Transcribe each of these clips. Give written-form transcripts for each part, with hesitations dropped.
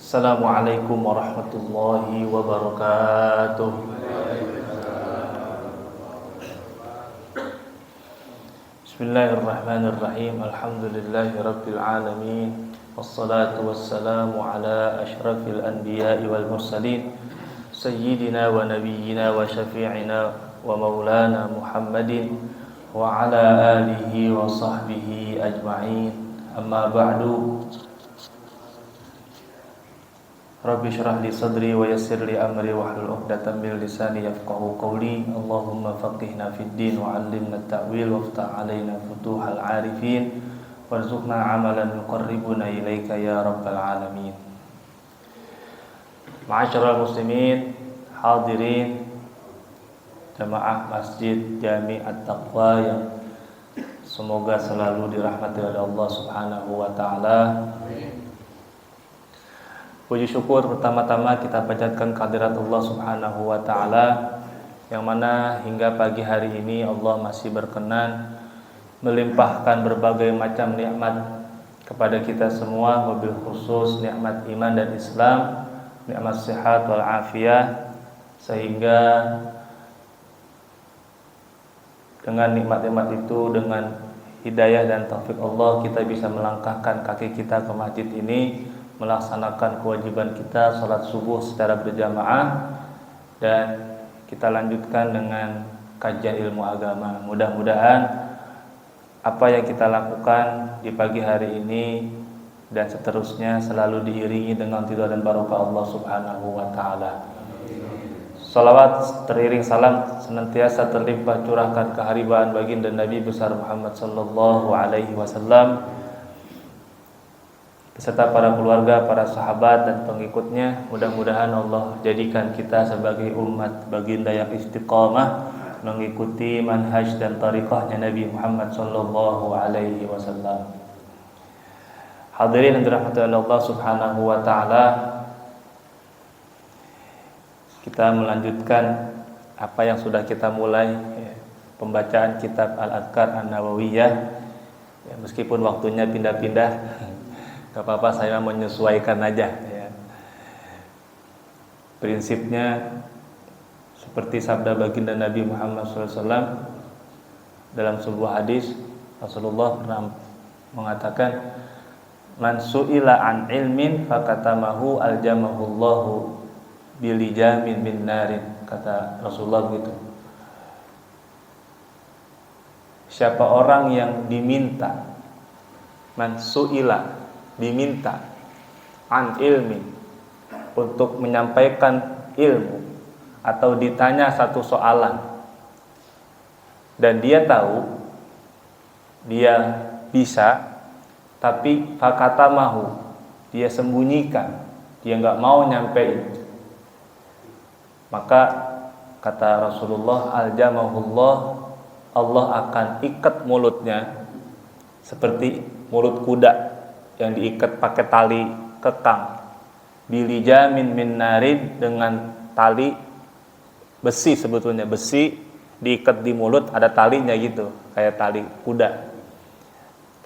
Assalamualaikum warahmatullahi wabarakatuh. Bismillahirrahmanirrahim. Alhamdulillahi rabbil alamin. Wassalatu wassalamu ala asyrafil anbiya'i wal mursalin sayyidina wa nabiyyina wa syafi'ina wa maulana Muhammadin wa ala alihi wa sahbihi ajma'in. Amma ba'du. Rabbi syrah li sadri wa yassir li amri wahlul 'uqdatam min lisani yafqahu qawli. Allahumma faqihna fid din wa 'allimna at-ta'wil waftah 'alaina futuhal 'arifin warzuqna 'amalan yuqarribuna ilaika ya rabbal alamin. Ma'asyiral muslimin, hadirin jamaah Masjid Jami' At-Taqwa yang semoga selalu dirahmati oleh Allah Subhanahu wa taala. Puji syukur pertama-tama kita panjatkan kehadirat Allah Subhanahu wa taala yang mana hingga pagi hari ini Allah masih berkenan melimpahkan berbagai macam nikmat kepada kita semua, wabil khusus nikmat iman dan Islam, nikmat sehat wal afiyah, sehingga dengan nikmat-nikmat itu, dengan hidayah dan taufik Allah, kita bisa melangkahkan kaki kita ke masjid ini, melaksanakan kewajiban kita salat subuh secara berjamaah, dan kita lanjutkan dengan kajian ilmu agama. Mudah-mudahan apa yang kita lakukan di pagi hari ini dan seterusnya selalu diiringi dengan ridha dan barokah Allah Subhanahu wa taala. Salawat teriring salam senantiasa terlimpah curahkan keharibaan baginda Nabi besar Muhammad sallallahu alaihi wasallam beserta para keluarga, para sahabat dan pengikutnya. Mudah-mudahan Allah jadikan kita sebagai umat baginda yang istiqamah mengikuti manhaj dan tariqahnya Nabi Muhammad sallallahu alaihi wasallam. Hadirin yang dirahmati oleh Allah Subhanahu wa taala, kita melanjutkan apa yang sudah kita mulai, pembacaan kitab Al-Adhkar An-Nawawiyah. Meskipun waktunya pindah-pindah, gak apa-apa, saya menyesuaikan aja ya. Prinsipnya seperti sabda baginda Nabi Muhammad SAW dalam sebuah hadis. Rasulullah pernah mengatakan, man su'ila an ilmin fakatamahu aljamahullahu bilijamin min narin. Kata Rasulullah begitu. Siapa orang yang diminta, man su'ila, diminta, an ilmi, untuk menyampaikan ilmu, atau ditanya satu soalan dan dia tahu, dia bisa, tapi fakatamahu, dia sembunyikan, dia nggak mau nyampein, maka kata Rasulullah, aljamahullah, Allah akan ikat mulutnya seperti mulut kuda yang diikat pakai tali kekang, bilijamin min narin, dengan tali besi. Sebetulnya besi diikat di mulut, ada talinya gitu, kayak tali kuda,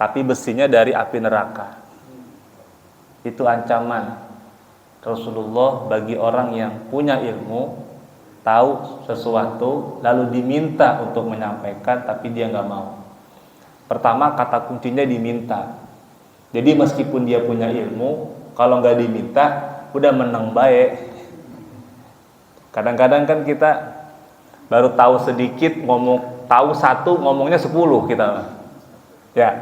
tapi besinya dari api neraka. Itu ancaman Rasulullah bagi orang yang punya ilmu, tahu sesuatu lalu diminta untuk menyampaikan tapi dia nggak mau. Pertama, kata kuncinya diminta. Jadi meskipun dia punya ilmu, kalau nggak diminta udah menang baik. Kadang-kadang kan kita baru tahu sedikit, tahu satu ngomongnya 10 kita. Ya.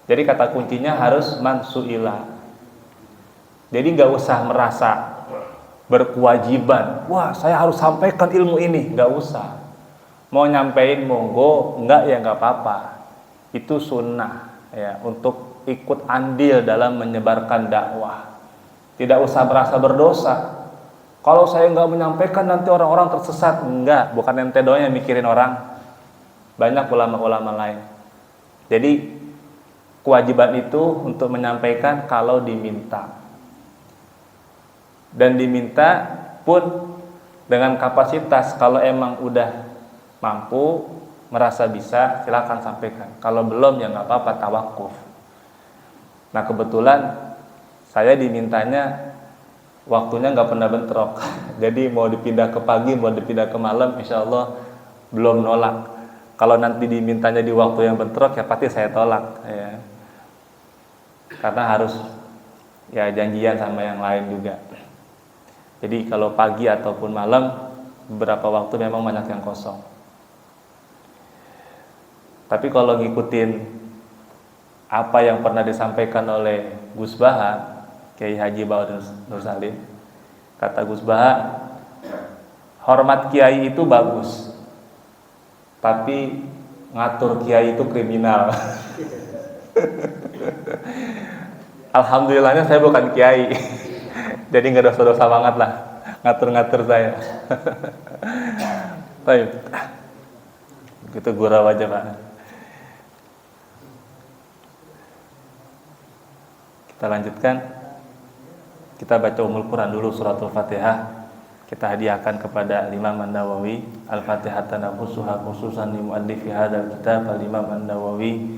Jadi kata kuncinya harus mansuila. Jadi nggak usah merasa berkewajiban, wah saya harus sampaikan ilmu ini, nggak usah. Mau nyampein monggo, enggak ya nggak apa-apa. Itu sunnah ya, untuk ikut andil dalam menyebarkan dakwah. Tidak usah merasa berdosa. Kalau saya nggak menyampaikan nanti orang-orang tersesat. Enggak, bukan ente doang yang mikirin orang, banyak ulama-ulama lain. Jadi kewajiban itu untuk menyampaikan kalau diminta, dan diminta pun dengan kapasitas. Kalau emang udah mampu, merasa bisa, silakan sampaikan. Kalau belum ya nggak apa-apa, tawakuf. Nah kebetulan Saya dimintanya waktunya nggak pernah bentrok. Jadi mau dipindah ke pagi, mau dipindah ke malam, insya Allah belum nolak. Kalau nanti dimintanya di waktu yang bentrok, ya pasti saya tolak. Ya. Karena harus ya janjian sama yang lain juga. Jadi kalau pagi ataupun malam, beberapa waktu memang banyak yang kosong. Tapi kalau ngikutin apa yang pernah disampaikan oleh Gus Baha, Kiai Haji Ba'ud Nur Salim, kata Gus Baha, hormat kiai itu bagus, tapi ngatur kiai itu kriminal. Alhamdulillahnya saya bukan kiai, jadi nggak dosa-dosa banget lah ngatur-ngatur saya. Baik, begitu gurau aja Pak. Kita lanjutkan. Kita baca Ummul Quran dulu, suratul Fatihah. Kita hadiahkan kepada Imam An-Nawawi Al-Fatihah tanaffusuha khususan li muallifi hadzal kitab Al-Imam An-Nawawi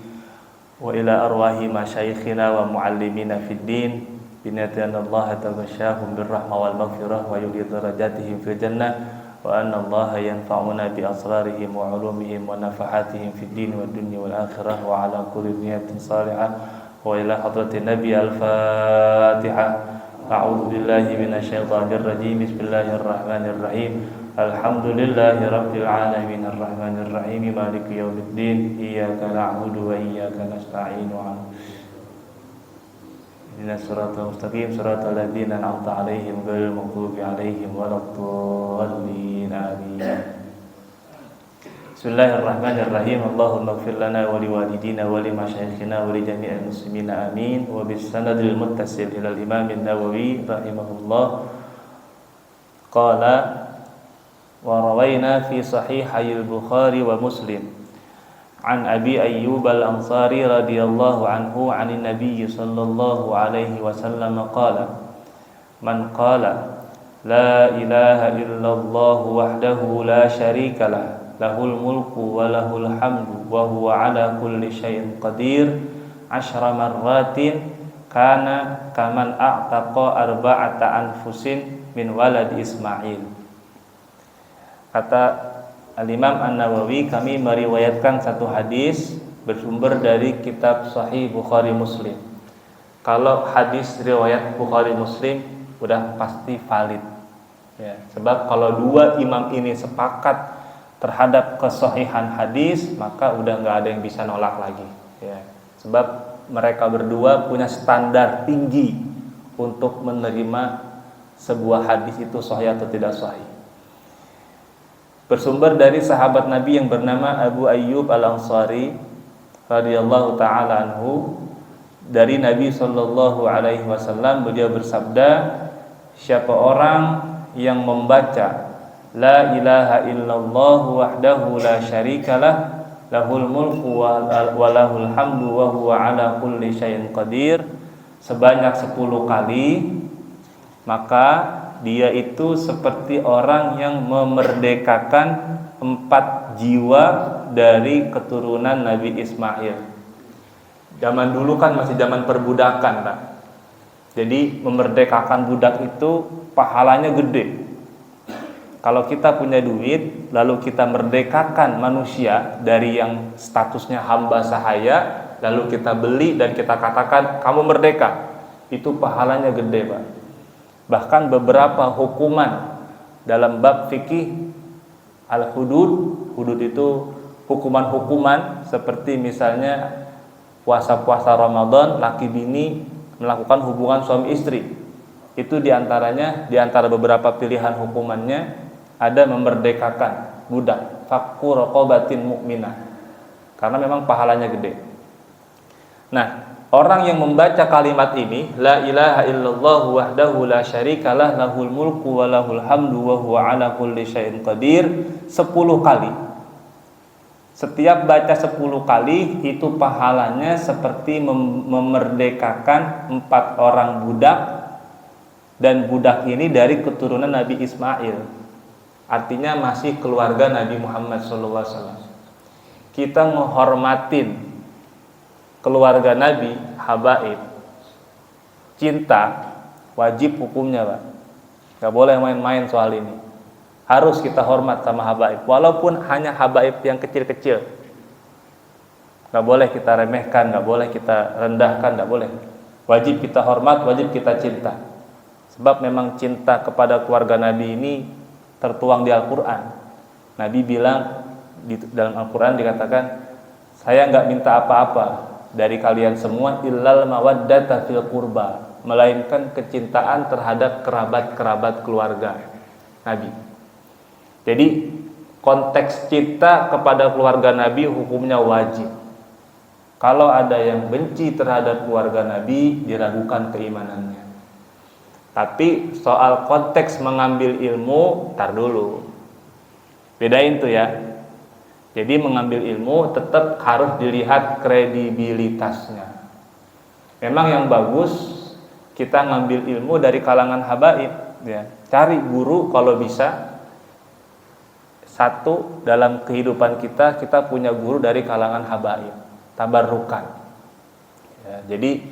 wa ila arwahi masyayikhina wa muallimina fid din binati anna Allah taghashahum birrahmah wal maghfirah wa yudi darajatihim fil jannah wa anna Allah yanfa'una bi asrarihim wa ulumihim wa nafahatihim fid din wad dunya wal akhirah wa ala kulli niyatin salihah wa ila hadratin nabi al-Fatihah. A'udzu billahi minasyaitonir rajim. Bismillahirrahmanirrahim. Alhamdulillahirabbil alamin arrahmanir rahim maliki yaumiddin iyyaka na'budu wa iyyaka nasta'in ihdinas siratal mustaqim siratal ladzina an'amta 'alaihim ghairil maghdubi 'alaihim waladdallin amin. Bismillahirrahmanirrahim. Allahumma ighfir lana wa liwalidina wa limasyayikhina wa li jami'il muslimina amin. Wa bis sanadil muttasil ila al-Imam An-Nawawi rahimahullah qala wa rawayna fi sahihai al-Bukhari wa Muslim an Abi Ayyub al-Ansari radhiyallahu anhu 'anil Nabiy sallallahu alaihi wasallam qala man qala la ilaha illallah wahdahu la syarika lah lahul mulku wa lahul hamdu wa huwa ala kulli syai'in qadir 10 marratin kana kaman a'taqa arba'ata anfusin min walad Ismail. Kata Al-Imam An-Nawawi, kami meriwayatkan satu hadis bersumber dari kitab Sahih Bukhari Muslim. Kalau hadis riwayat Bukhari Muslim udah pasti valid ya, sebab kalau dua imam ini sepakat terhadap kesahihan hadis, maka udah nggak ada yang bisa nolak lagi ya. Sebab mereka berdua punya standar tinggi untuk menerima sebuah hadis itu sahih atau tidak sahih. Bersumber dari sahabat Nabi yang bernama Abu Ayyub Al-Ansari radhiyallahu taala anhu, dari Nabi sallallahu alaihi wasallam, beliau bersabda, siapa orang yang membaca la ilaha illallah wahdahu la syarikalah lahul mulku wa lahul hamdu wa huwa ala kulli syai'in qadir sebanyak 10 kali, maka dia itu seperti orang yang memerdekakan 4 jiwa dari keturunan Nabi Ismail. Zaman dulu kan masih zaman perbudakan, Pak. Jadi memerdekakan budak itu pahalanya gede. Kalau kita punya duit, lalu kita merdekakan manusia dari yang statusnya hamba sahaya, lalu kita beli dan kita katakan kamu merdeka, itu pahalanya gede, Pak. Bahkan beberapa hukuman dalam bab fikih al-hudud, hudud itu hukuman-hukuman seperti misalnya puasa-puasa Ramadan, laki bini melakukan hubungan suami istri. Itu diantaranya, diantara beberapa pilihan hukumannya ada memerdekakan budak, fakku raqabatin mukminah, karena memang pahalanya gede. Nah, orang yang membaca kalimat ini, la ilaha illallah wahdahu la syarikalah lahul mulku wa lahul hamdu wa huwa ala kulli syai'in qadir 10 kali. Setiap baca 10 kali itu pahalanya seperti memerdekakan 4 orang budak, dan budak ini dari keturunan Nabi Ismail. Artinya masih keluarga Nabi Muhammad SAW. Kita menghormatin keluarga Nabi, habaib, cinta wajib hukumnya, Pak. Gak boleh main-main soal ini. Harus kita hormat sama habaib, walaupun hanya habaib yang kecil-kecil. Gak boleh kita remehkan, gak boleh kita rendahkan, gak boleh. Wajib kita hormat, wajib kita cinta. Sebab memang cinta kepada keluarga Nabi ini tertuang di Al-Quran. Nabi bilang dalam Al-Quran dikatakan, saya gak minta apa-apa dari kalian semua illal mawaddata fil qurba, melainkan kecintaan terhadap kerabat-kerabat keluarga Nabi. Jadi konteks cinta kepada keluarga Nabi hukumnya wajib. Kalau ada yang benci terhadap keluarga Nabi, diragukan keimanannya. Tapi soal konteks mengambil ilmu, tar dulu, bedain tuh ya. Jadi mengambil ilmu tetap harus dilihat kredibilitasnya. Memang yang bagus kita ngambil ilmu dari kalangan habaib, ya. Cari guru kalau bisa. Satu, dalam kehidupan kita punya guru dari kalangan habaib, tabarrukan. Ya, jadi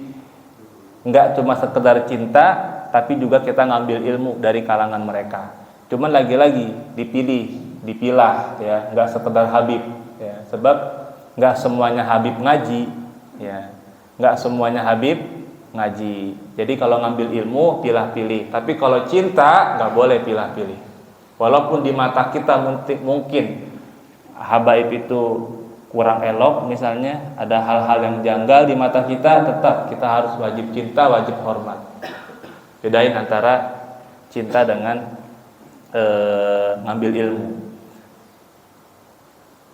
enggak cuma sekedar cinta, tapi juga kita ngambil ilmu dari kalangan mereka. Cuman lagi-lagi dipilah, ya, enggak sekedar habib, ya. Sebab enggak semuanya habib ngaji, ya. Enggak semuanya habib ngaji. Jadi kalau ngambil ilmu pilih-pilih, tapi kalau cinta nggak boleh pilih-pilih. Walaupun di mata kita mungkin habaib itu kurang elok, misalnya ada hal-hal yang janggal di mata kita, tetap kita harus wajib cinta, wajib hormat. Bedain antara cinta dengan ngambil ilmu.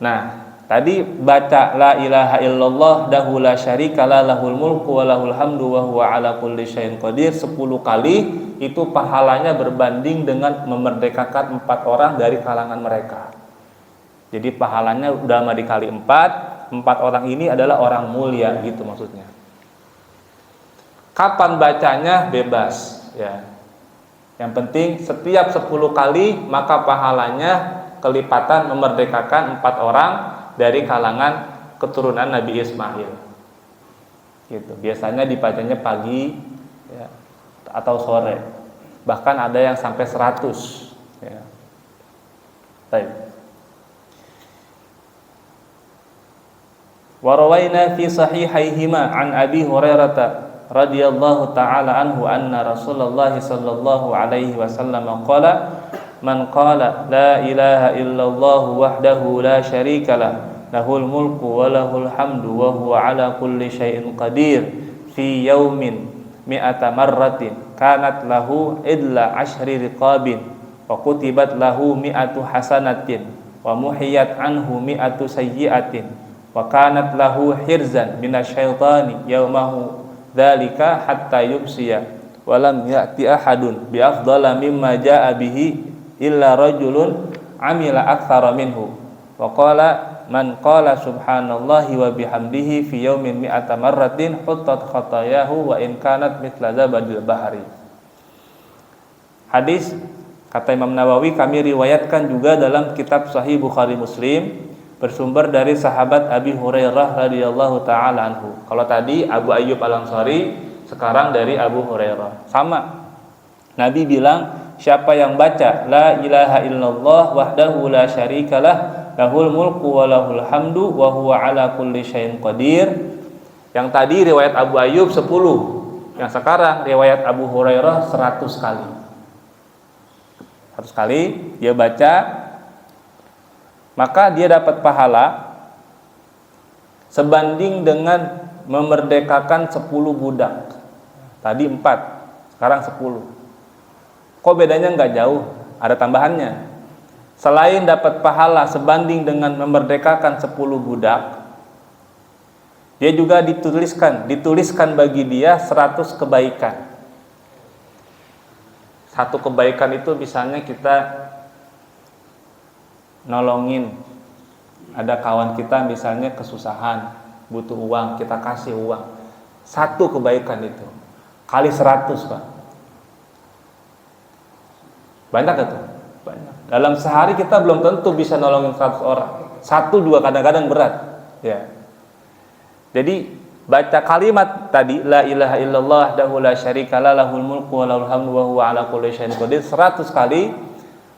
Nah, tadi baca la ilaha illallah dahu la syarikalah lahul mulku wa lahul hamdu wa huwa ala kulli syai'in qadir 10 kali, itu pahalanya berbanding dengan memerdekakan 4 orang dari kalangan mereka. Jadi pahalanya udah mah dikali 4 orang ini adalah orang mulia gitu maksudnya. Kapan bacanya bebas, ya. Yang penting setiap 10 kali maka pahalanya kelipatan memerdekakan 4 orang dari kalangan keturunan Nabi Ismail. Gitu. Biasanya dibacanya pagi, ya, atau sore. Bahkan ada yang sampai 100, ya. Baik. Wa rawaina fi sahihaihima an Abi Hurairah radhiyallahu ta'ala anhu anna Rasulullah sallallahu alaihi wasallam qala man qala la ilaha illallah wahdahu la syarikalah lahul mulku wa lahul hamdu wa huwa ala kulli syai'in qadir fi yaumin mi'ata marratin kanat lahu idla ashri riqabin wa kutibat lahu mi'atu hasanatin wa muhiyat anhu mi'atu sayyi'atin wa kanat lahu hirzan minasyaitani yaumahu dzalika hatta yubsiya wa lam ya'ti ahadun bi afdala mimma jaa'a bihi illa rajulun amila aktsara minhu wa qala man qala subhanallahi wa bihamdihi fi yaumin mi'ata marratin huttat khatayahu wa in kanat mithla zabadil bahri. Hadis kata Imam Nawawi kami riwayatkan juga dalam kitab Sahih Bukhari Muslim bersumber dari sahabat Abi Hurairah radhiyallahu taala anhu. Kalau tadi Abu Ayyub Al-Ansari, sekarang dari Abu Hurairah. Sama. Nabi bilang, siapa yang baca la ilaha illallah wahdahu la syarikalah lahul mulku wa lahul hamdu wa huwa ala kulli syai'in qadir. Yang tadi riwayat Abu Ayyub 10, yang sekarang riwayat Abu Hurairah 100 kali. 100 kali dia baca, maka dia dapat pahala sebanding dengan memerdekakan 10 budak. Tadi 4, sekarang 10. Kok bedanya nggak jauh? Ada tambahannya. Selain dapat pahala sebanding dengan memerdekakan 10 budak, dia juga dituliskan bagi dia 100 kebaikan. Satu kebaikan itu misalnya kita nolongin, ada kawan kita misalnya kesusahan, butuh uang, kita kasih uang. Satu kebaikan itu kali 100, Pak. Banyak itu? Banyak. Dalam sehari kita belum tentu bisa nolongin 100 orang. 1, 2 kadang-kadang berat, ya. Jadi baca kalimat tadi la ilaha illallah wahdahu la syarikalah lahul mulku wa lahul hamdu wa huwa ala kulli syai'in qadir 100 kali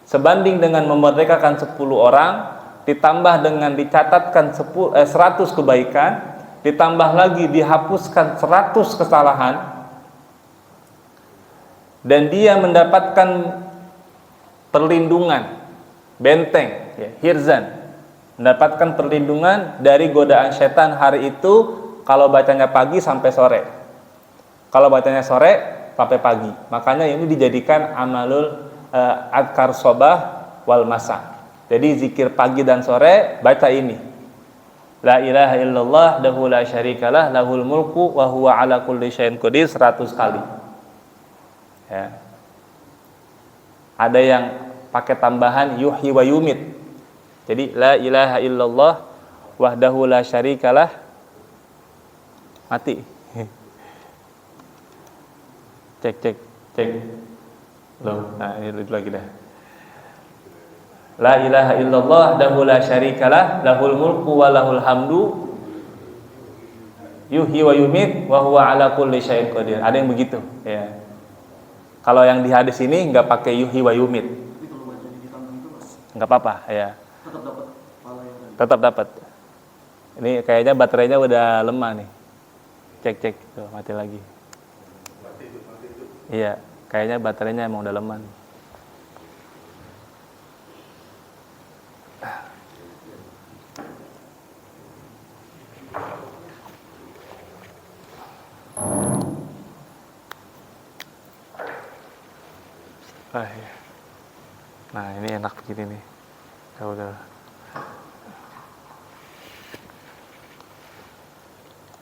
sebanding dengan memerdekakan 10 orang, ditambah dengan dicatatkan 100 kebaikan, ditambah lagi dihapuskan 100 kesalahan, dan dia mendapatkan perlindungan, benteng, ya, hirzan, mendapatkan perlindungan dari godaan setan hari itu kalau bacanya pagi sampai sore. Kalau bacanya sore sampai pagi. Makanya ini dijadikan amalul adkar sobah wal masa. Jadi zikir pagi dan sore baca ini. La ilaha illallah wahdahu la syarikalah lahul mulku wa huwa ala kulli syai'in qadir 100 kali. Ya. Ada yang pakai tambahan yuhyi wa yumit. Jadi la ilaha illallah wahdahu la syarikalah mati. Cek loh, nah ini lagi dah. La ilaha illallah wahdahu la syarikalah lahul mulku wa lahul hamdu yuhyi wa yumit wa huwa ala kulli syai'in qadir. Ada yang begitu, ya. Kalau yang di hadis ini enggak pakai yuhyi wa yumit. Enggak apa-apa, ya. Tetap dapat. Ini kayaknya baterainya udah lemah nih. Cek tuh, mati lagi. Iya, kayaknya baterainya emang udah lemah nih. Ya. Nah ini enak begini nih. Udah.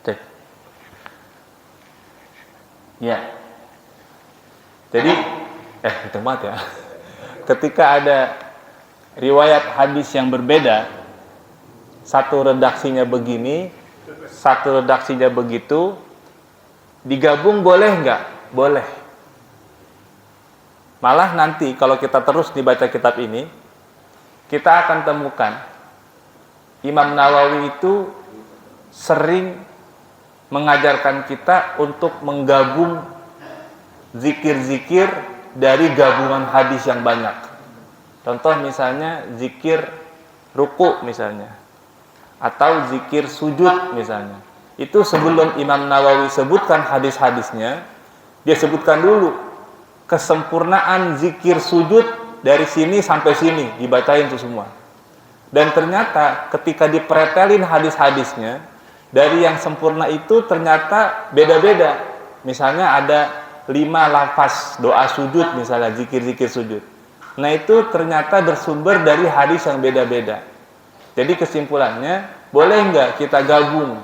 Cek. Ya. Jadi, itu banget ya. Ketika ada riwayat hadis yang berbeda, satu redaksinya begini, satu redaksinya begitu, digabung boleh nggak? Boleh. Malah nanti kalau kita terus dibaca kitab ini, kita akan temukan Imam Nawawi itu sering mengajarkan kita untuk menggabung zikir-zikir dari gabungan hadis yang banyak. Contoh misalnya zikir ruku misalnya, atau zikir sujud misalnya. Itu sebelum Imam Nawawi sebutkan hadis-hadisnya, dia sebutkan dulu kesempurnaan zikir sujud dari sini sampai sini, dibacain itu semua. Dan ternyata ketika dipretelin hadis-hadisnya, dari yang sempurna itu ternyata beda-beda. Misalnya ada 5 lafaz doa sujud, misalnya zikir-zikir sujud. Nah itu ternyata bersumber dari hadis yang beda-beda. Jadi kesimpulannya, boleh nggak kita gabung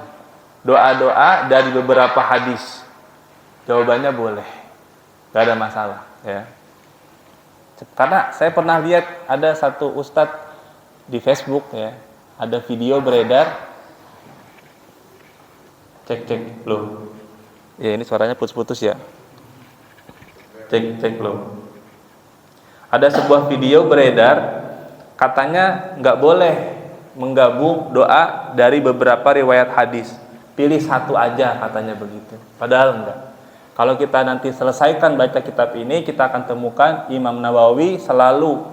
doa-doa dari beberapa hadis? Jawabannya boleh, nggak ada masalah, ya. Karena saya pernah lihat ada satu ustadz di Facebook, ya, ada video beredar. Cek loh. Ya ini suaranya putus-putus ya. Cek loh. Ada sebuah video beredar, katanya nggak boleh menggabung doa dari beberapa riwayat hadis. Pilih satu aja katanya begitu. Padahal enggak. Kalau kita nanti selesaikan baca kitab ini, kita akan temukan Imam Nawawi selalu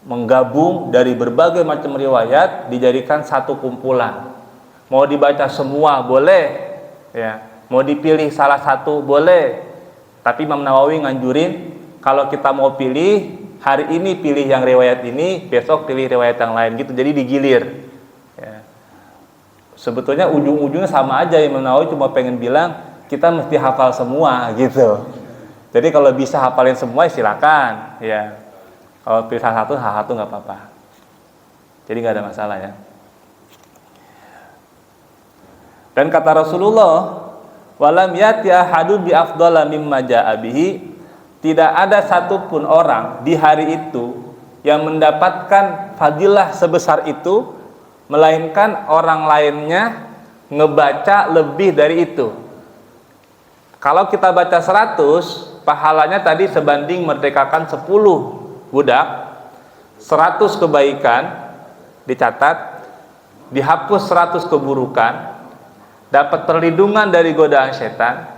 menggabung dari berbagai macam riwayat dijadikan satu kumpulan. Mau dibaca semua boleh, ya. Mau dipilih salah satu boleh. Tapi Imam Nawawi nganjurin kalau kita mau pilih, hari ini pilih yang riwayat ini, besok pilih riwayat yang lain gitu. Jadi digilir. Ya. Sebetulnya ujung-ujungnya sama aja. Imam Nawawi cuma pengen bilang kita mesti hafal semua gitu. Jadi kalau bisa hafalin semua silakan, ya. Kalau pilih salah satu nggak apa-apa. Jadi nggak ada masalah ya. Dan kata Rasulullah, walam yati ahadun bi afdhala mimma jaa bihi, tidak ada satupun orang di hari itu yang mendapatkan fadilah sebesar itu, melainkan orang lainnya ngebaca lebih dari itu. Kalau kita baca 100, pahalanya tadi sebanding merdekakan 10 budak, 100 kebaikan dicatat, dihapus 100 keburukan, dapat perlindungan dari godaan setan,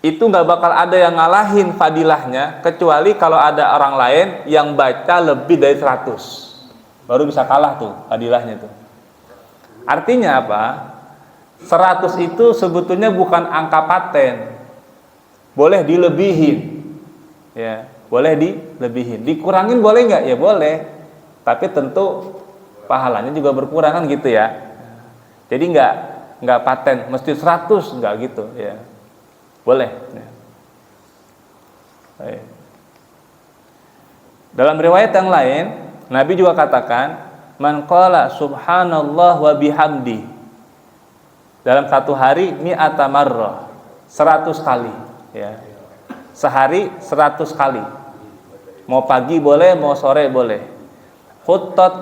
itu nggak bakal ada yang ngalahin fadilahnya kecuali kalau ada orang lain yang baca lebih dari 100, baru bisa kalah tuh fadilahnya tuh. Artinya apa? 100 itu sebetulnya bukan angka paten, boleh dilebihin, ya, boleh dilebihin. Dikurangin boleh nggak? Ya boleh, tapi tentu pahalanya juga berkurang kan gitu ya. Jadi nggak paten, mesti 100, nggak gitu ya. Boleh. Ya. Baik. Dalam riwayat yang lain, Nabi juga katakan, man qala subhanallah wa bihamdi, dalam satu hari mi'ata marrah, 100 kali ya. Sehari 100 kali. Mau pagi boleh, mau sore boleh. Khuttat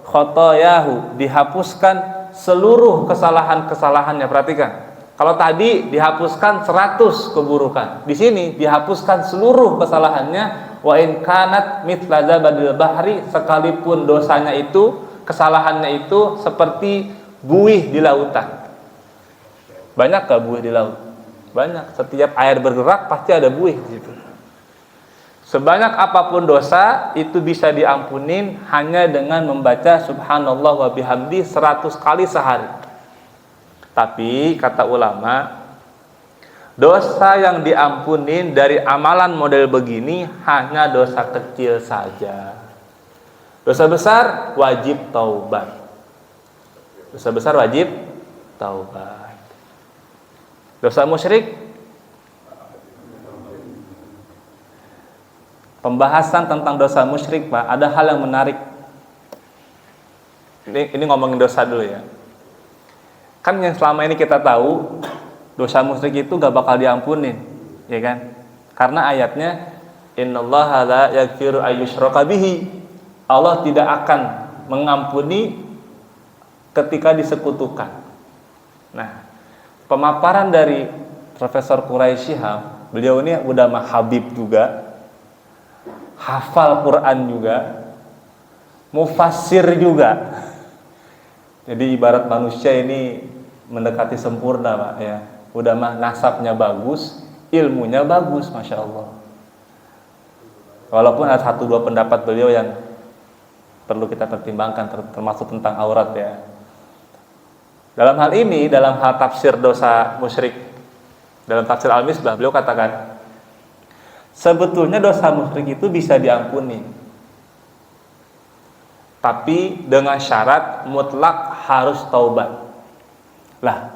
khotoyahu, dihapuskan seluruh kesalahan-kesalahannya. Perhatikan. Kalau tadi dihapuskan 100 keburukan, di sini dihapuskan seluruh kesalahannya. Wa in kanat mithla zabadil bahri, sekalipun dosanya itu, kesalahannya itu seperti buih di lautan. Banyak gak buih di laut? Banyak. Setiap air bergerak pasti ada buih di situ. Sebanyak apapun dosa itu bisa diampunin hanya dengan membaca subhanallah wa bihamdi 100 kali sehari. Tapi kata ulama, dosa yang diampunin dari amalan model begini hanya dosa kecil saja. Dosa besar wajib taubat. Dosa besar wajib taubat. Dosa musyrik, pembahasan tentang dosa musyrik, Pak, ada hal yang menarik. Ini ngomongin dosa dulu ya. Kan yang selama ini kita tahu, dosa musyrik itu gak bakal diampunin, ya kan? Karena ayatnya, innallaha la yaghfiru ayyushraka bihi, Allah tidak akan mengampuni ketika disekutukan. Nah, pemaparan dari Profesor Quraisy Shihab, beliau ini udah Habib juga, hafal Quran juga, mufassir juga. Jadi ibarat manusia ini mendekati sempurna, Pak ya. Udah mah nasabnya bagus, ilmunya bagus, Masya Allah. Walaupun ada 1-2 pendapat beliau yang perlu kita pertimbangkan, termasuk tentang aurat ya. Dalam hal ini, dalam hal tafsir dosa musyrik, dalam tafsir Al-Misbah, beliau katakan, sebetulnya dosa musyrik itu bisa diampuni, tapi dengan syarat mutlak harus taubat. Lah,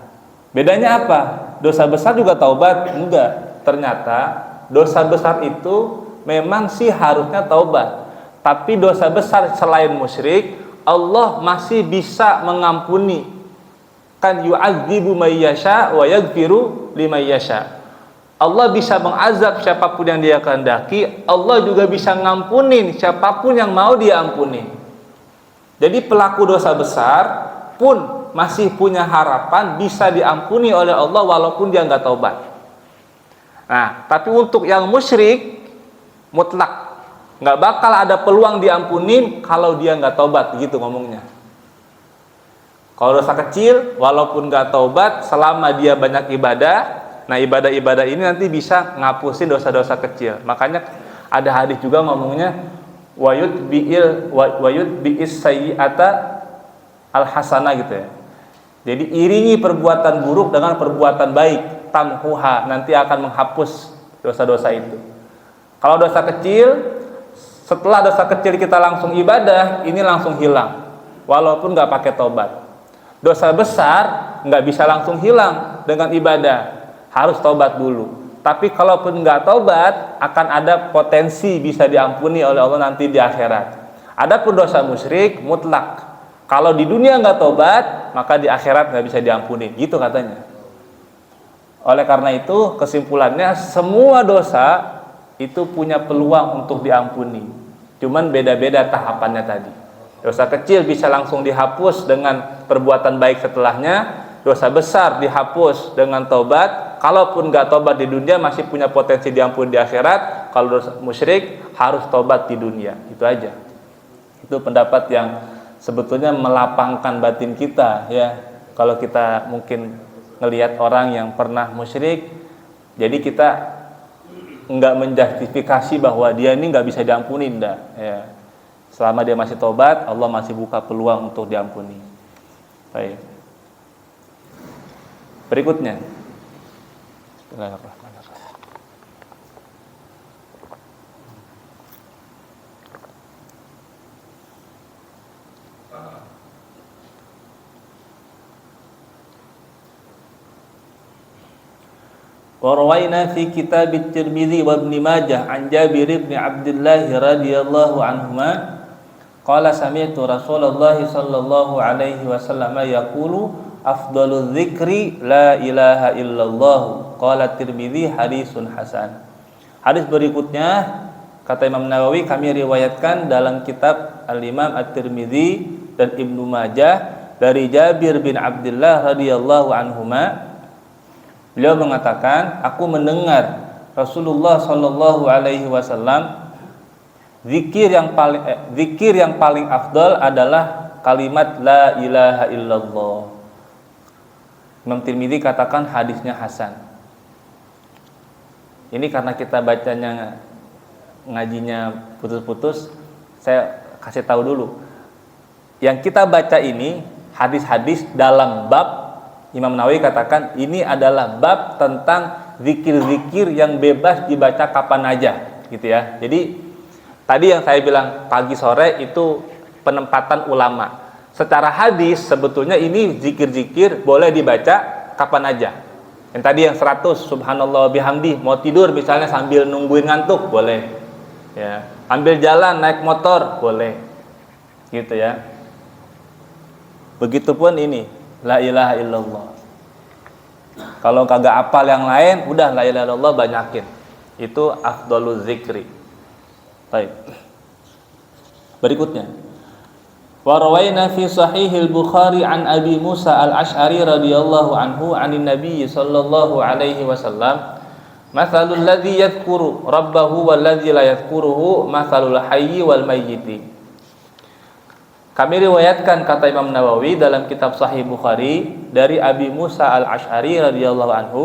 bedanya apa? Dosa besar juga taubat? Enggak. Ternyata dosa besar itu memang sih harusnya taubat, tapi dosa besar selain musyrik, Allah masih bisa mengampuni. Kan yu'adzibu may yasha wa yaghfiru liman yasha. Allah bisa mengazab siapapun yang Dia kehendaki, Allah juga bisa ngampunin siapapun yang mau Dia ampuni. Jadi pelaku dosa besar pun masih punya harapan bisa diampuni oleh Allah walaupun dia nggak taubat. Nah, tapi untuk yang musyrik mutlak nggak bakal ada peluang diampunin kalau dia nggak taubat, gitu ngomongnya. Kalau dosa kecil, walaupun nggak taubat, selama dia banyak ibadah, nah ibadah-ibadah ini nanti bisa ngapusin dosa-dosa kecil. Makanya ada hadis juga ngomongnya, wayud bi'is sayyi'ata al-hasanah gitu ya. Jadi iringi perbuatan buruk dengan perbuatan baik, tamhuha, nanti akan menghapus dosa-dosa itu. Kalau dosa kecil, setelah dosa kecil kita langsung ibadah, ini langsung hilang, walaupun nggak pakai taubat. Dosa besar nggak bisa langsung hilang dengan ibadah, harus taubat dulu. Tapi kalaupun nggak taubat, akan ada potensi bisa diampuni oleh Allah nanti di akhirat. Adapun dosa musyrik mutlak, kalau di dunia nggak taubat, maka di akhirat nggak bisa diampuni, gitu katanya. Oleh karena itu kesimpulannya, semua dosa itu punya peluang untuk diampuni, cuman beda-beda tahapannya tadi. Dosa kecil bisa langsung dihapus dengan perbuatan baik setelahnya, dosa besar dihapus dengan taubat. Kalaupun nggak taubat di dunia, masih punya potensi diampuni di akhirat. Kalau dosa musyrik harus taubat di dunia. Itu aja. Itu pendapat yang sebetulnya melapangkan batin kita ya. Kalau kita mungkin ngelihat orang yang pernah musyrik, jadi kita nggak menjustifikasi bahwa dia ini nggak bisa diampuni, enggak ya. Selama dia masih tobat, Allah masih buka peluang untuk diampuni. Baik. Berikutnya. Bismillahirrahmanirrahim. Wa rawaina fi kitab at-Tirmidzi wa Ibnu Majah an Jabir bin Abdullah radhiyallahu anhuma qala sami'tu Rasulullah sallallahu alaihi wasallam yaqulu afdalul dzikri la ilaha illallah. Qala Tirmidzi hadisun hasan. Hadis berikutnya kata Imam Nawawi kami riwayatkan dalam kitab Al-Imam At-Tirmidzi dan Ibnu Majah dari Jabir bin Abdullah radhiyallahu anhuma. Beliau mengatakan, aku mendengar Rasulullah sallallahu alaihi wasallam zikir yang paling afdal adalah kalimat la ilaha illallah. Imam Tirmidzi katakan hadisnya hasan. Ini karena kita bacanya ngajinya putus-putus, saya kasih tahu dulu. Yang kita baca ini hadis-hadis dalam bab Imam Nawawi katakan ini adalah bab tentang zikir-zikir yang bebas dibaca kapan aja, gitu ya. Jadi tadi yang saya bilang pagi sore itu penempatan ulama. Secara hadis sebetulnya ini zikir-zikir boleh dibaca kapan aja. Yang tadi yang 100 subhanallah bihamdi, mau tidur misalnya sambil nungguin ngantuk boleh. Ya, ambil jalan naik motor boleh. Gitu ya. Begitupun ini la ilaha illallah. Kalau kagak apal yang lain, udah la ilaha illallah banyakin. Itu afdalul zikri. Baik. Berikutnya. Wa rawaina fi sahihil Bukhari an Abi Musa al-Asy'ari radhiyallahu anhu anin Nabi sallallahu alaihi wasallam, "Matsalul ladzi yadhkuru rabbahu wal ladzi la yadhkuruhu matsalul hayyi wal mayyiti." Kami riwayatkan kata Imam Nawawi dalam kitab Sahih Bukhari dari Abi Musa al-Asy'ari radhiyallahu anhu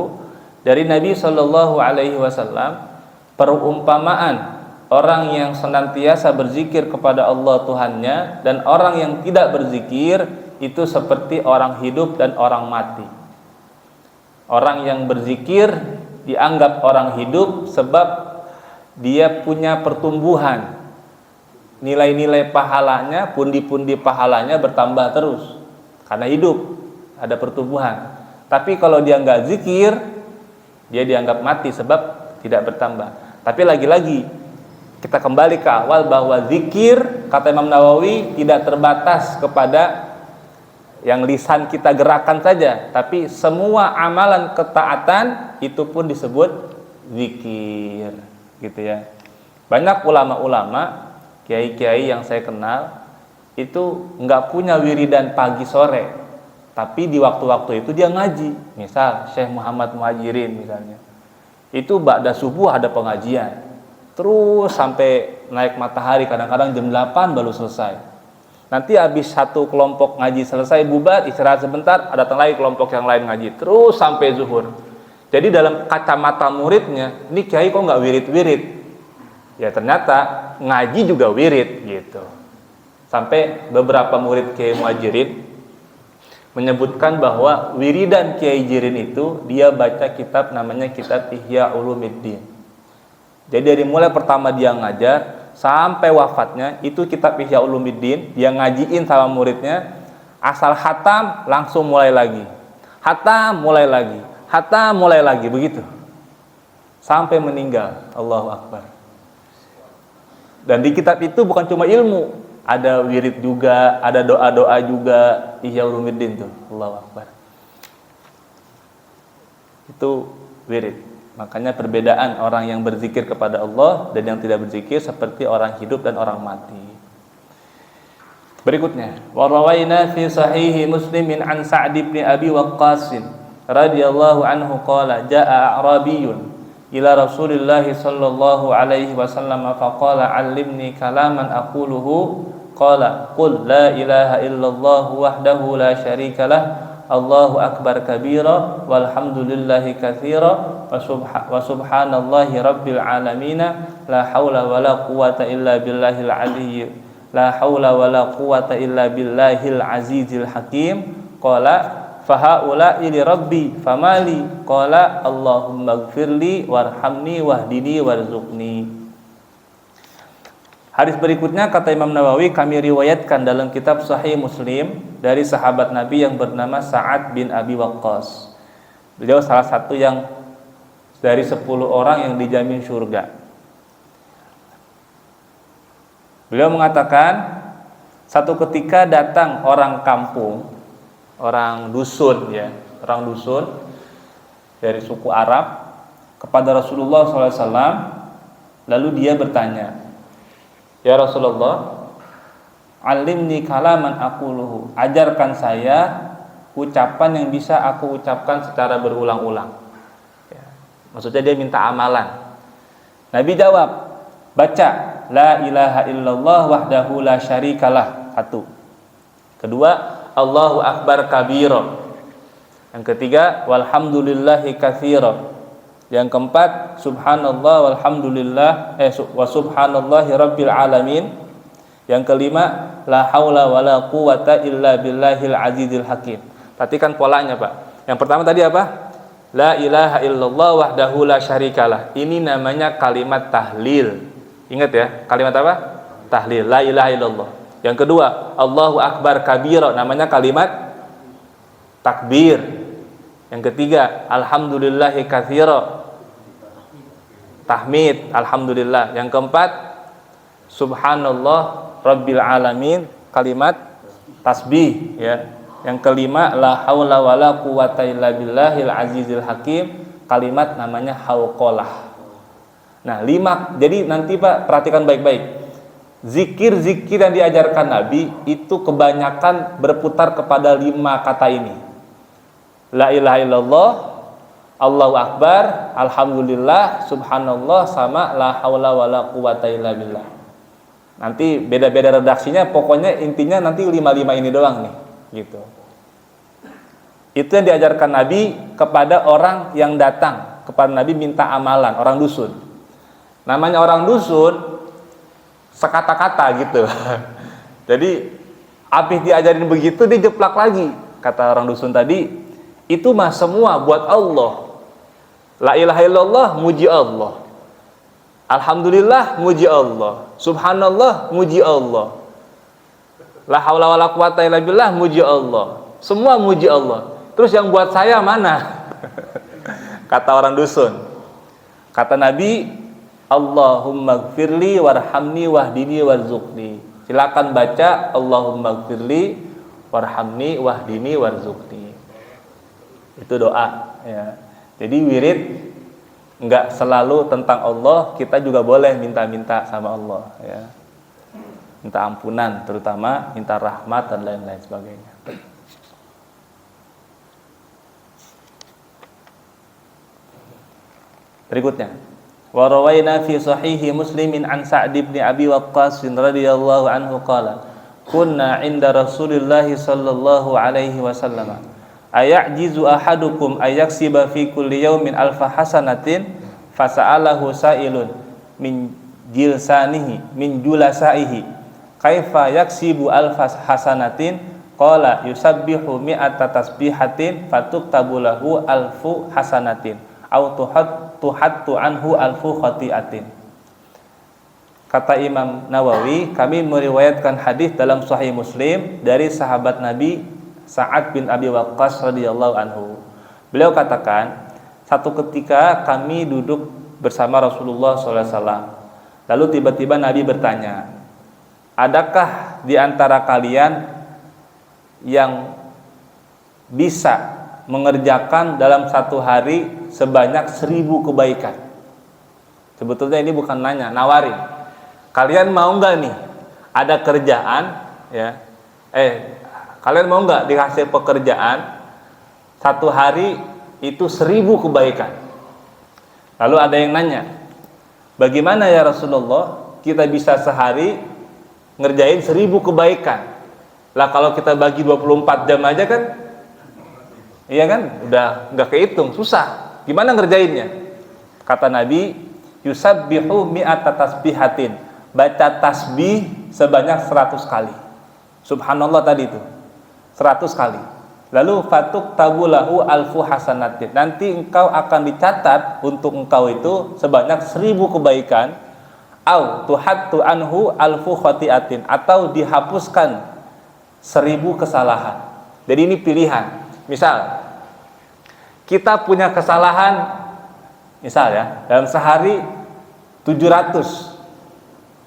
dari Nabi sallallahu alaihi wasallam, perumpamaan orang yang senantiasa berzikir kepada Allah Tuhannya dan orang yang tidak berzikir itu seperti orang hidup dan orang mati. Orang yang berzikir dianggap orang hidup sebab dia punya pertumbuhan. Nilai-nilai pahalanya, pundi-pundi pahalanya bertambah terus karena hidup, ada pertumbuhan. Tapi kalau dia nggak zikir, dia dianggap mati sebab tidak bertambah. Tapi lagi-lagi kita kembali ke awal bahwa zikir kata Imam Nawawi tidak terbatas kepada yang lisan kita gerakan saja, tapi semua amalan ketaatan itu pun disebut zikir, gitu ya. Banyak ulama-ulama, kiai-kiai yang saya kenal itu nggak punya wiridan pagi sore, tapi di waktu-waktu itu dia ngaji. Misal Syekh Muhammad Muhajirin misalnya, itu ba'da subuh ada pengajian terus sampai naik matahari, kadang-kadang jam 8 baru selesai. Nanti habis satu kelompok ngaji selesai bubar, istirahat sebentar, datang lagi kelompok yang lain ngaji terus sampai zuhur. Jadi dalam kacamata muridnya, ini kiai kok nggak wirid-wirid? Ya ternyata ngaji juga wirid gitu. Sampai beberapa murid Kiai Muhajirin menyebutkan bahwa wiridan Kiai Jirin itu dia baca kitab namanya kitab Ihya Ulumuddin. Jadi dari mulai pertama dia ngajar sampai wafatnya itu kitab Ihya Ulumuddin dia ngajiin sama muridnya, asal khatam langsung mulai lagi. Khatam mulai lagi. Khatam mulai lagi begitu. Sampai meninggal. Allahu Akbar. Dan di kitab itu bukan cuma ilmu, ada wirid juga, ada doa-doa juga, Ihya Ulumuddin tuh, Allahu Akbar. Itu wirid. Makanya perbedaan orang yang berzikir kepada Allah dan yang tidak berzikir seperti orang hidup dan orang mati. Berikutnya, wa rawaina fi sahihi Muslimin an Sa'd bin Abi Waqqas radhiyallahu anhu qala jaa a'rabiyyun ila Rasulillah sallallahu alaihi wasallam faqala 'allimni kalaman aquluhu qala qul la ilaha illallah wahdahu la syarika lah Allahu akbar kabira walhamdulillahi katsira wa subhanallahi rabbil alamin la haula wala quwata illa billahil aliyyil la haula wala quwata illa billahil azizil hakim. Qala fahaula ili rabbi famali qala Allahumma gfirli warhamni wahdini warzuqni. Hadis berikutnya kata Imam Nawawi, kami riwayatkan dalam kitab Sahih Muslim dari sahabat Nabi yang bernama Sa'ad bin Abi Waqqas. Beliau salah satu yang dari 10 orang yang dijamin surga. Beliau mengatakan, satu ketika datang orang kampung, orang dusun dari suku Arab kepada Rasulullah SAW, lalu dia bertanya, ya Rasulullah, alimni kalaman aquluhu, ajarkan saya ucapan yang bisa aku ucapkan secara berulang-ulang. Ya. Maksudnya dia minta amalan. Nabi jawab, baca la ilaha illallah wahdahu la syarikalah. Satu. Kedua, Allahu akbar kabira. Yang ketiga, walhamdulillahi katsira. Yang keempat, subhanallah walhamdulillah wa subhanallahi rabbil alamin. Yang kelima, la haula wala quwata illa billahil azizil hakim. Perhatikan polanya, Pak. Yang pertama tadi apa? La ilaha illallah wahdahu la syarikalah. Ini namanya kalimat tahlil. Ingat ya, kalimat apa? Tahlil, la ilaha illallah. Yang kedua, Allahu akbar kabira, namanya kalimat takbir. Yang ketiga, alhamdulillahi katsira, tahmid, alhamdulillah. Yang keempat, subhanallah rabbil alamin, kalimat tasbih ya. Yang kelima, la haula wala quwata illa billahil azizil hakim, kalimat namanya hauqalah. Nah, 5. Jadi nanti Pak perhatikan baik-baik. Zikir-zikir yang diajarkan Nabi itu kebanyakan berputar kepada 5 kata ini. La ilaha illallah, Allahu akbar, alhamdulillah, subhanallah, sama la haula wala quwata illa billah. Nanti beda-beda redaksinya, pokoknya intinya nanti 5 ini doang nih, gitu. Itu yang diajarkan Nabi kepada orang yang datang kepada Nabi minta amalan, orang dusun. Namanya orang dusun sekata-kata gitu. Jadi habis diajarin begitu dia jeplak lagi. Kata orang dusun tadi, itu mah semua buat Allah. La ilaha illallah, muji Allah. Alhamdulillah, muji Allah. Subhanallah, muji Allah. La haula wala quwata illa billah, muji Allah. Semua muji Allah. Terus yang buat saya mana? Kata orang dusun. Kata Nabi, Allahumma gfirli warhamni wahdini warzuqni. Silakan baca Allahumma gfirli warhamni wahdini warzuqni. Itu doa ya. Jadi wirid enggak selalu tentang Allah, kita juga boleh minta-minta sama Allah ya. Minta ampunan, terutama minta rahmat dan lain-lain sebagainya. Berikutnya, wa rawaina fi sahihi Muslimin an Sa'd bin Abi Waqqas radhiyallahu anhu qala kunna 'inda Rasulillah sallallahu alaihi wasallam ayajizu ahadukum ayaksiba fi kulli yawmin alfa hasanatin fasa'alahu sa'ilun min jilsanihi min julasaihi kaifa yaksibu alfa hasanatin qala yusabbihu mi'ata tasbihatin fatuktabu lahu alfu hasanatin au tuhattu anhu alfu khati'atin. Kata Imam Nawawi, kami meriwayatkan hadis dalam Sahih Muslim dari sahabat Nabi Sa'ad bin Abi Waqqas radhiyallahu anhu. Beliau katakan, satu ketika kami duduk bersama Rasulullah SAW. Lalu tiba-tiba Nabi bertanya, adakah di antara kalian yang bisa mengerjakan dalam satu hari sebanyak 1000 kebaikan? Sebetulnya ini bukan nanya, nawarin. Kalian mau nggak nih ada kerjaan ya? Kalian mau nggak dikasih pekerjaan satu hari itu 1000 kebaikan? Lalu ada yang nanya, bagaimana ya Rasulullah kita bisa sehari ngerjain 1000 kebaikan? Lah kalau kita bagi 24 jam aja kan Iya kan? Udah nggak kehitung, susah. Gimana ngerjainnya? Kata Nabi, yusabbihu mi'ata tasbihatin. Baca tasbih sebanyak 100 kali. Subhanallah tadi itu. 100 kali. Lalu fatuk tabulahu alfu hasanatin. Nanti engkau akan dicatat untuk engkau itu sebanyak 1000 kebaikan. Au tuhattu anhu alfu khati'atin. Atau dihapuskan 1000 kesalahan. Jadi ini pilihan. Misal kita punya kesalahan, misal ya, dalam sehari 700.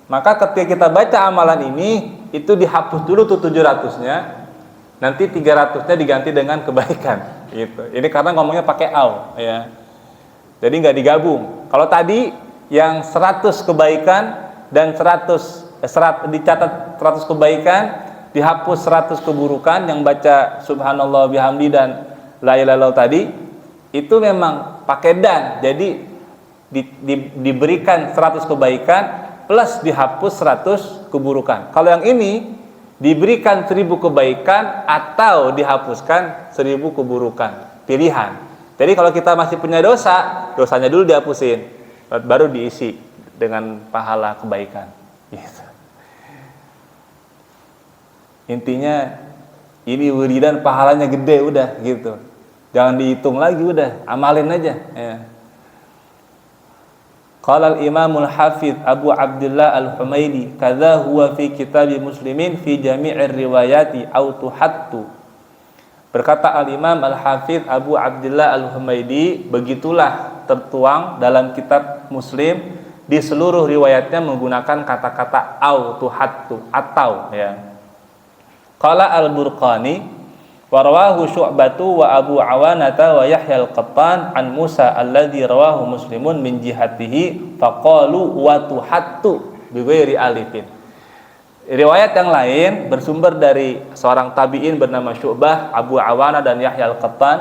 Maka ketika kita baca amalan ini, itu dihapus dulu tuh 700-nya. Nanti 300-nya diganti dengan kebaikan gitu. Ini karena ngomongnya pakai au ya. Jadi nggak digabung. Kalau tadi yang 100 kebaikan dan dicatat 100 kebaikan, dihapus 100 keburukan, yang baca subhanallah bihamdi dan la ilaha illallah tadi itu memang pakai dan. Jadi diberikan 100 kebaikan plus dihapus 100 keburukan. Kalau yang ini diberikan 1000 kebaikan atau dihapuskan 1000 keburukan. Pilihan. Jadi kalau kita masih punya dosa, dosanya dulu dihapusin, baru diisi dengan pahala kebaikan. Gitu. Intinya ini wiridan pahalanya gede udah gitu. Jangan dihitung lagi, udah amalin aja ya. Qala al-Imamul Hafidz Abu Abdullah Al-Humaidi kadza huwa fi kitab Muslimin fi jami'ir riwayati au tuhattu. Berkata al-Imam Al-Hafidz Abu Abdullah Al-Humaidi, begitulah tertuang dalam kitab Muslim di seluruh riwayatnya menggunakan kata-kata au tuhattu, atau ya. Qala Al-Burqani wa rawahu Syu'batu wa Abu Awanata wa Yahya Al-Qattan an Musa alladzi rawahu Muslimun min jihatihi faqalu wa tuhattu bi ghairi alifin. Riwayat yang lain bersumber dari seorang tabi'in bernama Syu'bah, Abu Awana dan Yahya Al-Qattan,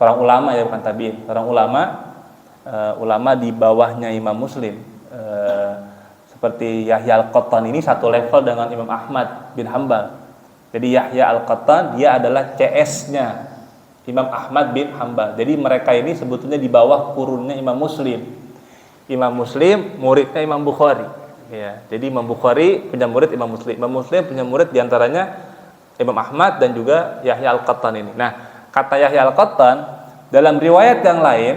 seorang ulama ya, bukan tabi'in, seorang ulama di bawahnya Imam Muslim. Seperti Yahya Al-Qattan ini satu level dengan Imam Ahmad bin Hanbal. Jadi Yahya Al-Qattan dia adalah CS-nya Imam Ahmad bin Hanbal. Jadi mereka ini sebetulnya di bawah kurunnya Imam Muslim. Imam Muslim muridnya Imam Bukhari. Ya, jadi Imam Bukhari punya murid Imam Muslim. Imam Muslim punya murid diantaranya Imam Ahmad dan juga Yahya Al-Qattan ini. Nah, kata Yahya Al-Qattan dalam riwayat yang lain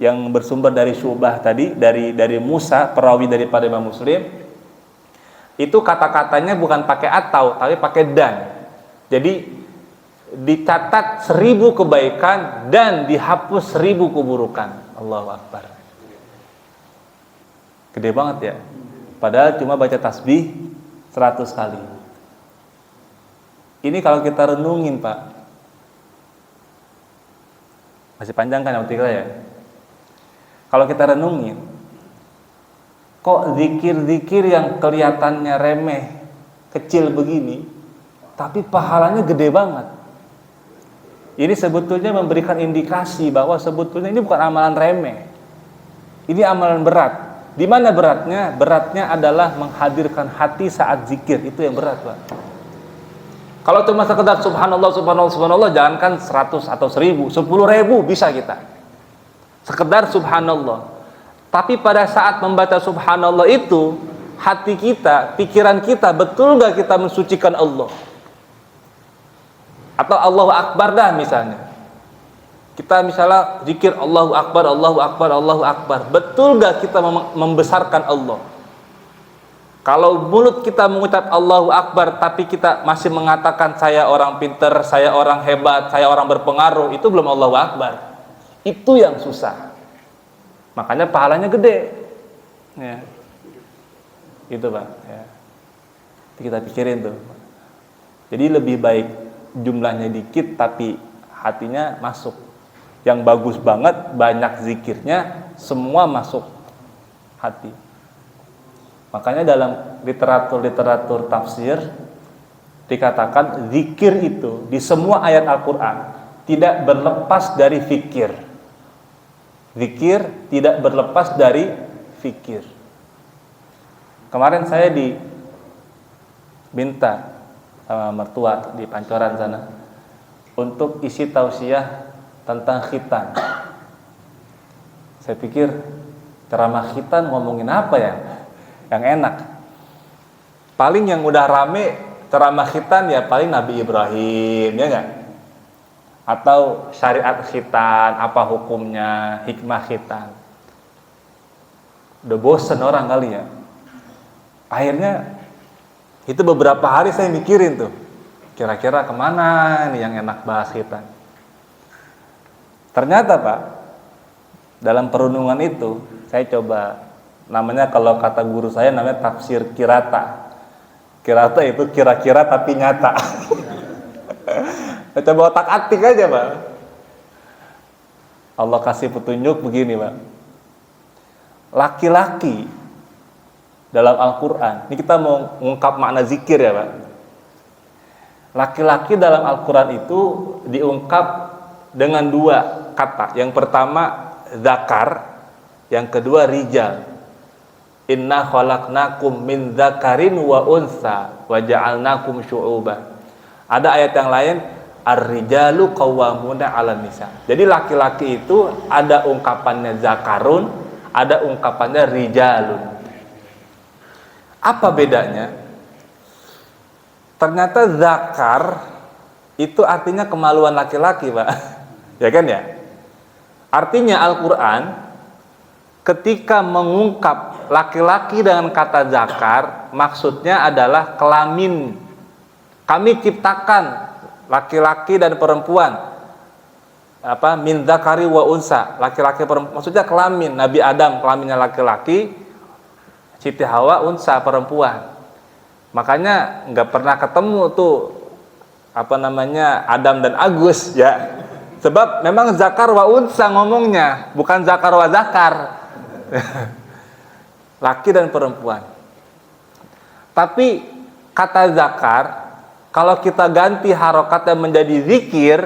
yang bersumber dari Syu'bah tadi, dari Musa perawi daripada Imam Muslim, itu kata-katanya bukan pakai atau, tapi pakai dan. Jadi dicatat 1000 kebaikan dan dihapus 1000 keburukan. Allahu Akbar. Gede banget ya. Padahal cuma baca tasbih 100 kali. Ini kalau kita renungin, Pak. Masih panjang kan waktu kita ya? Kalau kita renungin, kok zikir-zikir yang kelihatannya remeh, kecil begini, tapi pahalanya gede banget. Ini sebetulnya memberikan indikasi bahwa sebetulnya ini bukan amalan remeh. Ini amalan berat. Di mana beratnya? Beratnya adalah menghadirkan hati saat zikir. Itu yang berat, Pak. Kalau cuma sekedar subhanallah, subhanallah, subhanallah, jangankan 100 atau 1000, 10.000 bisa kita. Sekedar subhanallah. Tapi pada saat membaca subhanallah itu, hati kita, pikiran kita, betul gak kita mensucikan Allah? Atau Allahu Akbar dah misalnya. Kita misalnya zikir Allahu Akbar, Allahu Akbar, Allahu Akbar. Betul gak kita membesarkan Allah? Kalau mulut kita mengucap Allahu Akbar, tapi kita masih mengatakan saya orang pinter, saya orang hebat, saya orang berpengaruh, itu belum Allahu Akbar. Itu yang susah. Makanya pahalanya gede. Ya. Itu, Pak. Ya. Kita pikirin tuh. Jadi lebih baik jumlahnya dikit tapi hatinya masuk. Yang bagus banget, banyak zikirnya, semua masuk hati. Makanya dalam literatur tafsir dikatakan zikir itu di semua ayat Al-Quran tidak berlepas dari fikir. Zikir tidak berlepas dari fikir. Kemarin saya diminta sama mertua di Pancoran sana untuk isi tausiah tentang khitan. Saya pikir ceramah khitan ngomongin apa ya yang enak. Paling yang udah rame ceramah khitan ya paling Nabi Ibrahim, ya enggak? Atau syariat khitan, apa hukumnya, hikmah khitan. Udah bosen orang kali ya. Akhirnya itu beberapa hari saya mikirin tuh, kira-kira kemana nih yang enak bahas khitan. Ternyata Pak, dalam perenungan itu saya coba, namanya kalau kata guru saya namanya tafsir kirata. Kirata itu kira-kira tapi nyata. Saya coba otak-atik aja Pak. Allah kasih petunjuk begini Pak. Laki-laki dalam Al-Quran, ini kita mau mengungkap makna zikir ya Pak. Laki-laki dalam Al-Quran itu diungkap dengan dua kata. Yang pertama zakar, yang kedua rijal. Inna khalaqnakum min dzakarin wa unsa wa ja'alnakum syu'uban. Ada ayat yang lain, ar-rijalu qawwamuna 'alan nisa. Jadi laki-laki itu ada ungkapannya zakarun, ada ungkapannya rijalun. Apa bedanya? Ternyata zakar itu artinya kemaluan laki-laki, Pak. Ya kan ya? Artinya Al-Qur'an ketika mengungkap laki-laki dengan kata zakar, maksudnya adalah kelamin. Kami ciptakan laki-laki dan perempuan. Min dzakari wa unsa, laki-laki perempuan. Maksudnya kelamin. Nabi Adam kelaminnya laki-laki, Siti Hawa unsa perempuan. Makanya nggak pernah ketemu tuh Adam dan Agus ya. Sebab memang zakar wa unsa ngomongnya, bukan zakar wa zakar. Laki dan perempuan. Tapi kata zakar, kalau kita ganti harokatnya menjadi zikir,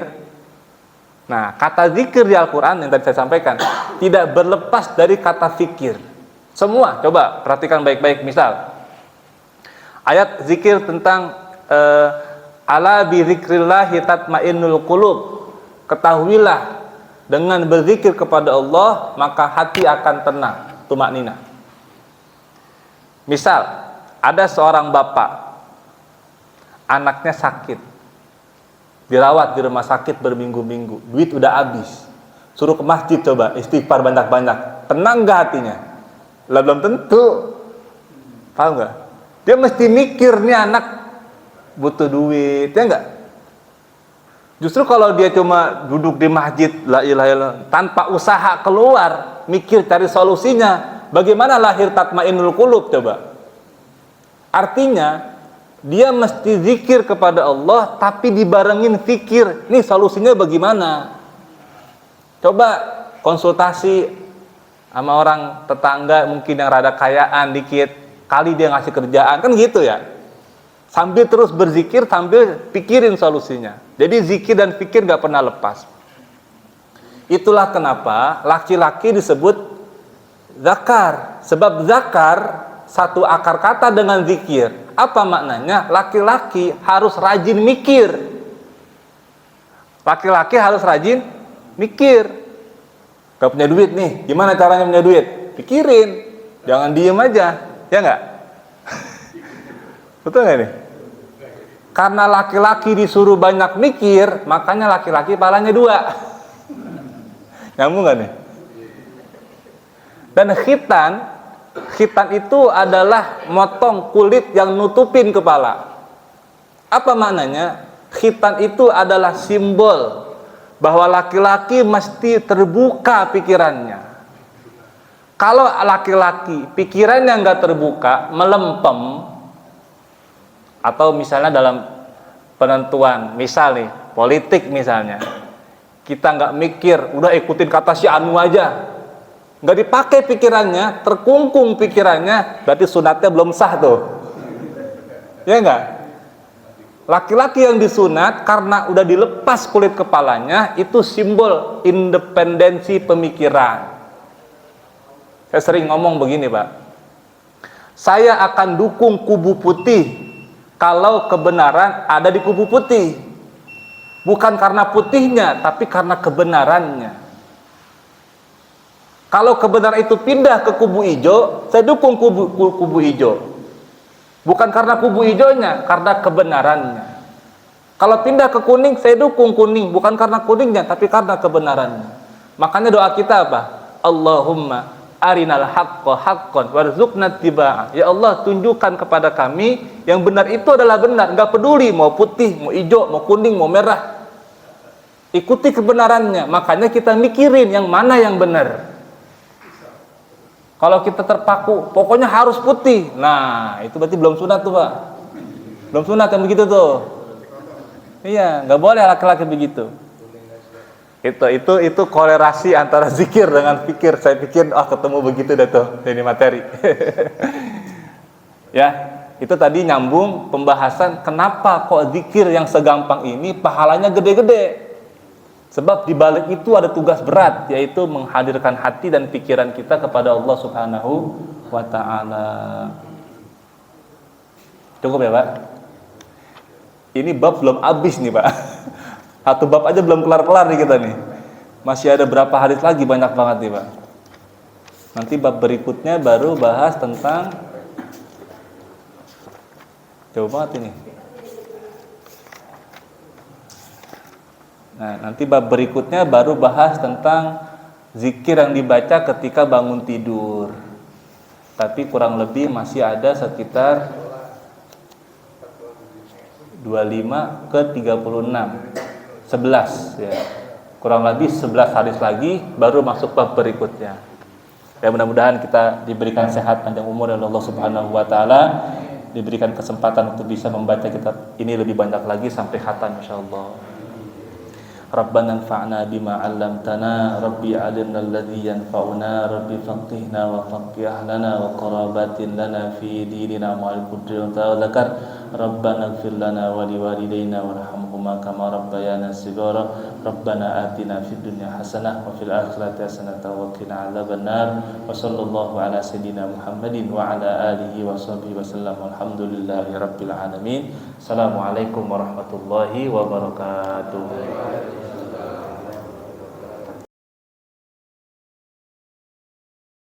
nah kata zikir di Al-Quran yang tadi saya sampaikan tidak berlepas dari kata fikir. Semua, coba perhatikan baik-baik. Misal ayat zikir tentang ala bi dzikrillahi tatmainnul qulub. Ketahuilah dengan berzikir kepada Allah maka hati akan tenang, tumaknina. Misal ada seorang bapak, anaknya sakit, dirawat di rumah sakit berminggu-minggu, duit udah habis, suruh ke masjid coba istighfar banyak-banyak, tenang gak hatinya? Lah belum tentu, paham gak? Dia mesti mikir nih anak butuh duit, ya enggak? Justru kalau dia cuma duduk di masjid la ilaha illallah tanpa usaha keluar, mikir cari solusinya, bagaimana lahir tatmainnul qulub coba? Artinya dia mesti zikir kepada Allah tapi dibarengin fikir. Nih solusinya bagaimana? Coba konsultasi sama orang tetangga mungkin yang rada kayaan dikit, kali dia ngasih kerjaan, kan gitu ya. Sambil terus berzikir, sambil pikirin solusinya. Jadi zikir dan fikir gak pernah lepas. Itulah kenapa laki-laki disebut zakar. Sebab zakar satu akar kata dengan zikir. Apa maknanya? Laki-laki harus rajin mikir. Laki-laki harus rajin mikir. Gak punya duit nih, gimana caranya punya duit? Pikirin, jangan diem aja, ya nggak? Betul nggak nih? Karena laki-laki disuruh banyak mikir, makanya laki-laki palanya dua. Nyambung nggak nih? Dan khitan itu adalah motong kulit yang nutupin kepala. Apa maknanya? Khitan itu adalah simbol bahwa laki-laki mesti terbuka pikirannya. Kalau laki-laki pikirannya nggak terbuka, melempem, atau misalnya dalam penentuan, misal nih, politik misalnya, kita nggak mikir, udah ikutin kata si Anu aja, nggak dipakai pikirannya, terkungkung pikirannya, berarti sunatnya belum sah tuh, ya nggak? Laki-laki yang disunat karena udah dilepas kulit kepalanya, itu simbol independensi pemikiran. Saya sering ngomong begini Pak, saya akan dukung kubu putih kalau kebenaran ada di kubu putih. Bukan karena putihnya, tapi karena kebenarannya. Kalau kebenaran itu pindah ke kubu hijau, saya dukung kubu hijau. Bukan karena kubu hijaunya, karena kebenarannya. Kalau pindah ke kuning, saya dukung kuning, bukan karena kuningnya, tapi karena kebenarannya. Makanya doa kita apa? Allahumma arinal haqqa haqqan warzuqna ittiba'ah. Ya Allah, tunjukkan kepada kami yang benar itu adalah benar, enggak peduli mau putih, mau hijau, mau kuning, mau merah. Ikuti kebenarannya. Makanya kita mikirin yang mana yang benar. Kalau kita terpaku, pokoknya harus putih. Nah, itu berarti belum sunat tuh, Pak. Belum sunat kan begitu tuh. Iya, nggak boleh laki-laki begitu. Itu kolerasi antara zikir dengan fikir. Saya pikir, ketemu begitu dah tuh, ini materi. Ya, itu tadi nyambung pembahasan kenapa kok zikir yang segampang ini pahalanya gede-gede. Sebab di balik itu ada tugas berat, yaitu menghadirkan hati dan pikiran kita kepada Allah Subhanahu wa ta'ala. Cukup ya, Pak? Ini bab belum habis nih, Pak. Satu bab aja belum kelar-kelar nih kita nih. Masih ada berapa hadis lagi, banyak banget nih, Pak. Nanti bab berikutnya baru bahas tentang jauh banget ini. Nah, nanti bab berikutnya baru bahas tentang zikir yang dibaca ketika bangun tidur. Tapi kurang lebih masih ada sekitar 25 ke 36. 11 ya. Kurang lebih 11 hadis lagi baru masuk bab berikutnya. Ya, mudah-mudahan kita diberikan sehat panjang umur oleh Allah Subhanahu wa taala, diberikan kesempatan untuk bisa membaca kitab ini lebih banyak lagi sampai khatam insyaallah. Rabbana anfa'na bima 'allamtana, Rabbi 'allimna alladhi yanfa'una, Rabbi faqihna wa faqih lana wa qarabatin lana fi dinina ma'al qudri wa ta'alakar. Rabbana ighfir lana wa liwalidayna warhamhuma kama rabbayana shighara. Rabbana atina fid dunya hasanah wa fil akhirati hasanah wa qina 'adzabannar. Wa sallallahu ala sayidina Muhammadin wa ala alihi wa sahbihi wasallam. Alhamdulillahi rabbil alamin. Assalamualaikum warahmatullahi wabarakatuh.